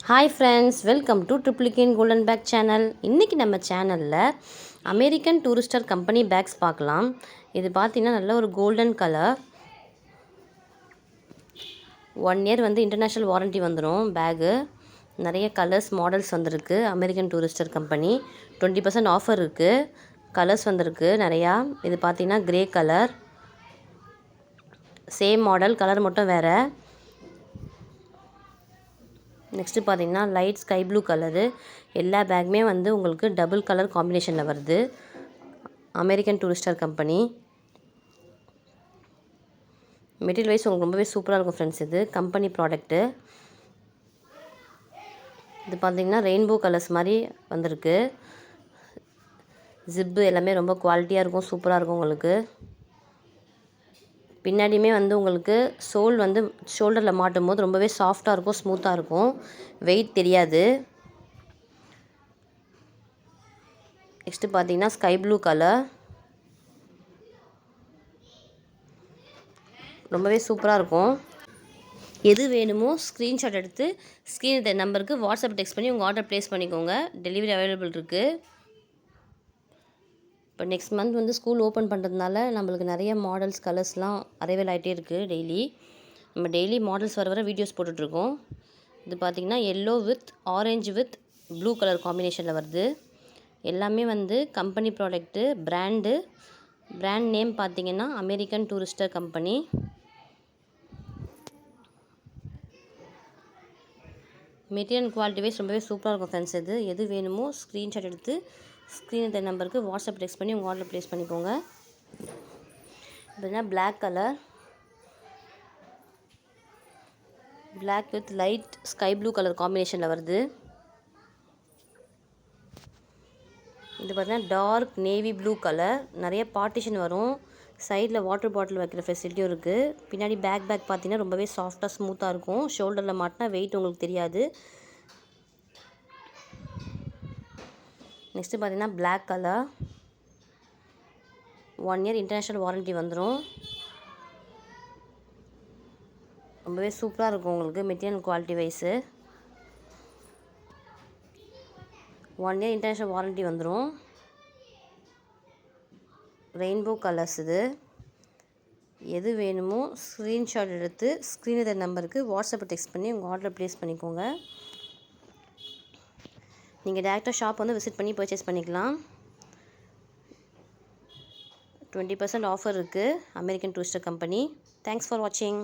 Hi friends, welcome to Triplicane golden bag channel. இன்றைக்கி நம்ம சேனலில் அமெரிக்கன் டூரிஸ்டர் கம்பெனி பேக்ஸ் பார்க்கலாம். இது பார்த்திங்கன்னா நல்ல ஒரு golden colour. 1 year international warranty வந்துடும் பேகு. நிறைய கலர்ஸ் மாடல்ஸ் வந்திருக்கு. அமெரிக்கன் டூரிஸ்டர் கம்பெனி 20% ஆஃபர் இருக்குது. கலர்ஸ் வந்திருக்கு நிறையா. இது பார்த்திங்கன்னா grey colour, same model, colour மட்டும் வேறு. நெக்ஸ்ட்டு பார்த்தீங்கன்னா லைட் ஸ்கை ப்ளூ கலரு. எல்லா பேக்குமே உங்களுக்கு டபுள் கலர் காம்பினேஷனில் வருது. American Tourister company. Material wise உங்களுக்கு ரொம்பவே சூப்பராக இருக்கும் ஃப்ரெண்ட்ஸ். இது கம்பெனி ப்ராடக்ட்டு. இது பார்த்திங்கன்னா ரெயின்போ கலர்ஸ் மாதிரி வந்திருக்கு. ஜிப்பு எல்லாமே ரொம்ப குவாலிட்டியாக இருக்கும், சூப்பராக இருக்கும் உங்களுக்கு. பின்னாடியுமே உங்களுக்கு சோல் ஷோல்டரில் மாட்டும் போது ரொம்பவே சாஃப்டாக இருக்கும், ஸ்மூத்தாக இருக்கும், வெயிட் தெரியாது. நெக்ஸ்ட்டு பார்த்தீங்கன்னா ஸ்கை ப்ளூ கலர். ரொம்பவே சூப்பராக இருக்கும். எது வேணுமோ ஸ்க்ரீன்ஷாட் எடுத்து ஸ்க்ரீன் நம்பருக்கு வாட்ஸ்அப் டெக்ஸ்ட் பண்ணி உங்கள் ஆர்டர் ப்ளேஸ் பண்ணிக்கோங்க. டெலிவரி அவைலபிள் இருக்குது. இப்போ நெக்ஸ்ட் மந்த் ஸ்கூல் ஓப்பன் பண்ணுறதுனால நம்மளுக்கு நிறைய மாடல்ஸ் கலர்ஸ்லாம் அரைவல் ஆகிட்டே இருக்குது. நம்ம டெய்லி மாடல்ஸ் வர வீடியோஸ் போட்டுட்ருக்கோம். இது பார்த்திங்கன்னா yellow with orange with blue colour காம்பினேஷனில் வருது. எல்லாமே கம்பெனி ப்ராடக்ட்டு. பிராண்ட் நேம் பார்த்திங்கன்னா American Tourister company. Material quality wise ரொம்பவே சூப்பராக இருக்கும் ஃப்ரெண்ட்ஸ். எது வேணுமோ ஸ்க்ரீன்ஷாட் எடுத்து ஸ்க்ரீன் நம்பருக்கு வாட்ஸ்அப் டெக்ஸ்ட் பண்ணி உங்கள் ஆர்டர் ப்ளேஸ் பண்ணிக்கோங்க. இப்போனா black colour, black with light sky blue colour காம்பினேஷனில் வருது. இது பார்த்தீங்கன்னா டார்க் நேவி ப்ளூ கலர். நிறைய பார்ட்டிஷன் வரும். சைடில் வாட்டர் பாட்டில் வைக்கிற ஃபெசிலிட்டியும் இருக்குது. பின்னாடி பேக் பார்த்தீங்கன்னா ரொம்பவே சாஃப்டாக ஸ்மூத்தாக இருக்கும். ஷோல்டரில் மாட்டினா வெயிட் உங்களுக்கு தெரியாது. நெக்ஸ்ட்டு பார்த்தீங்கன்னா black colour. 1 year international warranty வந்துடும். ரொம்பவே சூப்பராக இருக்கும் உங்களுக்கு material quality wise. 1 year international warranty வந்துடும். ரெயின்போ கலர்ஸ் இது. எது வேணுமோ ஸ்க்ரீன்ஷாட் எடுத்து ஸ்க்ரீனில் நம்பருக்கு வாட்ஸ்அப் டெக்ஸ்ட் பண்ணி உங்கள் ஆர்டர் ப்ளேஸ் பண்ணிக்கோங்க. நீங்கள் டேரெக்டாக ஷாப் விசிட் பண்ணி பர்ச்சேஸ் பண்ணிக்கலாம். 20% ஆஃபர் இருக்குது American Tourister company. Thanks for வாட்சிங்.